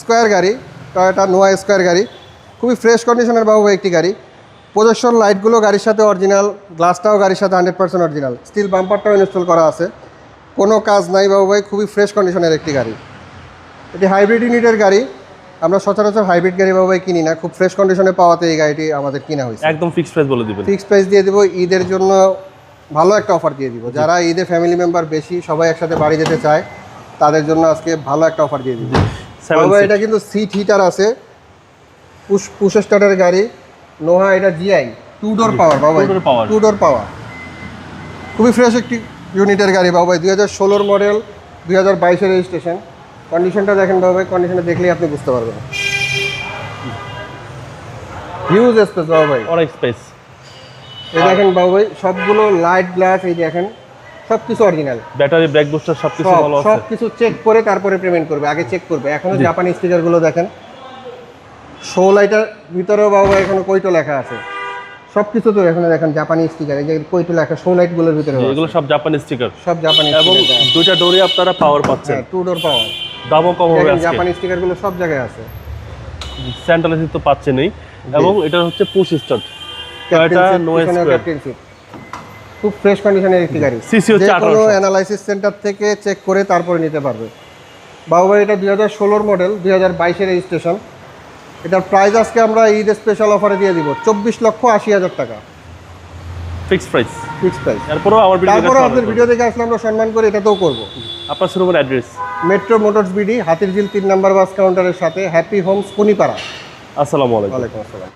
Square গাড়ি, Toyota নোয়া square গাড়ি, খুবই ফ্রেশ কন্ডিশনের বাবু ভাই একটি গাড়ি। প্রজেকশন লাইটগুলো গাড়ির সাথে অরিজিনাল, গ্লাসটাও গাড়ির সাথে 100% অরিজিনাল, স্টিল বাম্পারটাও ইনস্টল করা আছে, কোনো কাজ নাই বাবু ভাই, খুবই ফ্রেশ কন্ডিশনের একটি গাড়ি। এটি হাইব্রিড ইউনিটের গাড়ি, আমরা সচরাচর হাইব্রিড গাড়ি বাবু ভাই কিনি না, খুব ফ্রেশ কন্ডিশনে পাওয়াতে এই গাড়িটি আমাদের কিনা হয়েছে। একদম ফিক্সড প্রাইস বলে দিবেন। ফিক্সড প্রাইস দিয়ে দেবো, ঈদের জন্য ভালো একটা অফার দিয়ে দিব। যারা ঈদে ফ্যামিলি মেম্বার বেশি, সবাই একসাথে বাড়ি যেতে চায়, তাদের জন্য আজকে ভালো একটা অফার দিয়ে দিব। বাবু ভাই এটা কিন্তু সিট হিটার আছে, পুশ স্টার্টের গাড়ি, নোহা, এটা জিআই 2 ডোর পাওয়ার বাবু ভাই, 2 ডোর পাওয়ার, খুবই ফ্রেশ একটি ইউনিটের গাড়ি বাবু ভাই। 2016 মডেল, 2022 রেজিস্ট্রেশন। কন্ডিশনটা দেখেন বাবু ভাই, কন্ডিশনটা দেখলেই আপনি বুঝতে পারবেন। হিউজ স্পেস বাবু ভাই, অনেক স্পেস। এই দেখেন বাবু ভাই, সবগুলো লাইট গ্লাস, এই দেখেন সবকিছু অরিজিনাল, ব্যাটারি, ব্রেক বুস্টার সবকিছু ভালো আছে। সবকিছু চেক করে তারপরে পেমেন্ট করবে, আগে চেক করবে। এখনো জাপানি স্টিকারগুলো দেখেন, শো লাইটার ভিতরেও বাবু ভাই এখনো কোইটো লেখা আছে, সবকিছু তো এখানে দেখেন জাপানি স্টিকার, এই যে কোইটো লেখা শো লাইটগুলোর ভিতরে, এগুলো সব জাপানি স্টিকার, সব জাপানি এবং স্টিকার। দুইটা ডোরে আপনারা পাওয়ার পাচ্ছেন, 2 ডোর পাওয়ার, দামও কম হবে আজকে। জাপানি স্টিকারগুলো সব জায়গায় আছে, সেন্ট্রাল এসি তো পাচ্ছেনই, এবং এটা হচ্ছে পুশ স্টার্ট টয়োটা নোয়া স্কয়ার, খুব ফ্রেশ কন্ডিশনের একটি গাড়ি। সিসি হচ্ছে 1800। কোনো অ্যানালাইসিস সেন্টার থেকে চেক করে তারপরে নিতে পারবে বাবু ভাই। এটা 2016 মডেল, 2022 রেজিস্ট্রেশন। এটার প্রাইস আজকে আমরা ঈদ স্পেশাল অফারে দিয়ে দিব 24,80,000 টাকা, ফিক্সড প্রাইস। Fixed price. এরপরও আমার তারপরে আপনার ভিডিও দেখে আসলে আমরা সম্মান করে এটাতেও করবো। আপনার শোরুমের address? Metro motors BD, Hatirjheel 3 নম্বর বাস কাউন্টারের সাথে, হ্যাপি হোমস, কুনিপাড়া। আসসালামু আলাইকুম। ওয়ালাইকুম আসসালাম।